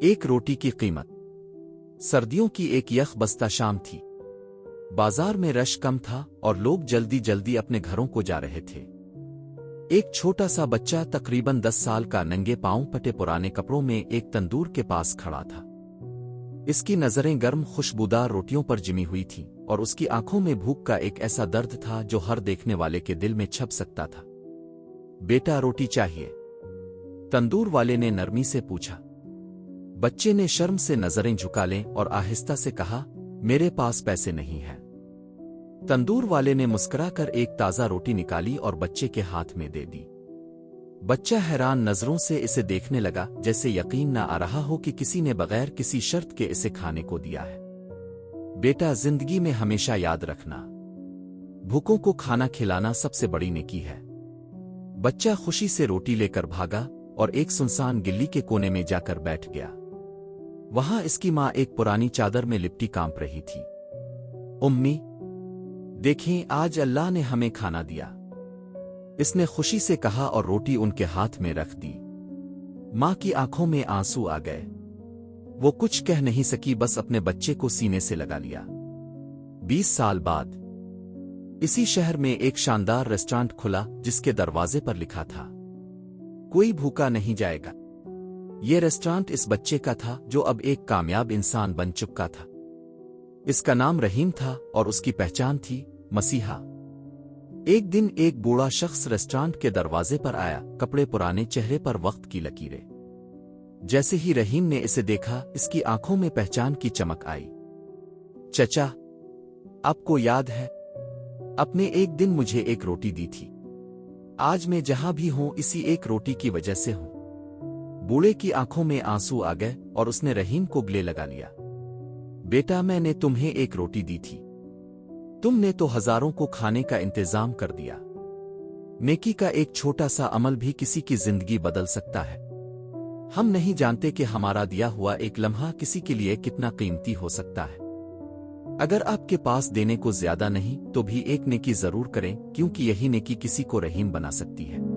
एक रोटी की कीमत। सर्दियों की एक यखबस्ता शाम थी। बाजार में रश कम था और लोग जल्दी जल्दी अपने घरों को जा रहे थे। एक छोटा सा बच्चा तकरीबन 10 साल का नंगे पांव पटे पुराने कपड़ों में एक तंदूर के पास खड़ा था। इसकी नजरें गर्म खुशबूदार रोटियों पर जिमी हुई थीं और उसकी आंखों में भूख का एक ऐसा दर्द था जो हर देखने वाले के दिल में छप सकता था। बेटा, रोटी चाहिए? तंदूर वाले ने नरमी से पूछा। बच्चे ने शर्म से नजरें झुका लें और आहिस्ता से कहा, मेरे पास पैसे नहीं हैं। तंदूर वाले ने मुस्कुराकर एक ताजा रोटी निकाली और बच्चे के हाथ में दे दी। बच्चा हैरान नजरों से इसे देखने लगा, जैसे यकीन न आ रहा हो कि किसी ने बगैर किसी शर्त के इसे खाने को दिया है। बेटा, जिंदगी में हमेशा याद रखना, भूखों को खाना खिलाना सबसे बड़ी नेकी है। बच्चा खुशी से रोटी लेकर भागा और एक सुनसान गिल्ली के कोने में जाकर बैठ गया। वहां इसकी मां एक पुरानी चादर में लिपटी कांप रही थी। उम्मी, देखें, आज अल्लाह ने हमें खाना दिया, इसने खुशी से कहा और रोटी उनके हाथ में रख दी। मां की आंखों में आंसू आ गए। वो कुछ कह नहीं सकी, बस अपने बच्चे को सीने से लगा लिया। 20 साल बाद इसी शहर में एक शानदार रेस्टोरेंट खुला जिसके दरवाजे पर लिखा था, कोई भूखा नहीं जाएगा। ये रेस्टोरेंट इस बच्चे का था जो अब एक कामयाब इंसान बन चुका था। इसका नाम रहीम था और उसकी पहचान थी मसीहा। एक दिन एक बूढ़ा शख्स रेस्टोरेंट के दरवाजे पर आया, कपड़े पुराने, चेहरे पर वक्त की लकीरें। जैसे ही रहीम ने इसे देखा, इसकी आंखों में पहचान की चमक आई। चचा, आपको याद है? आपने एक दिन मुझे एक रोटी दी थी। आज मैं जहां भी हूं इसी एक रोटी की वजह से हूं। बूढ़े की आंखों में आंसू आ गए और उसने रहीम को गले लगा लिया। बेटा, मैंने तुम्हें एक रोटी दी थी, तुमने तो हजारों को खाने का इंतजाम कर दिया। नेकी का एक छोटा सा अमल भी किसी की जिंदगी बदल सकता है। हम नहीं जानते कि हमारा दिया हुआ एक लम्हा किसी के लिए कितना कीमती हो सकता है। अगर आपके पास देने को ज्यादा नहीं तो भी एक नेकी जरूर करें, क्योंकि यही नेकी किसी को रहीम बना सकती है।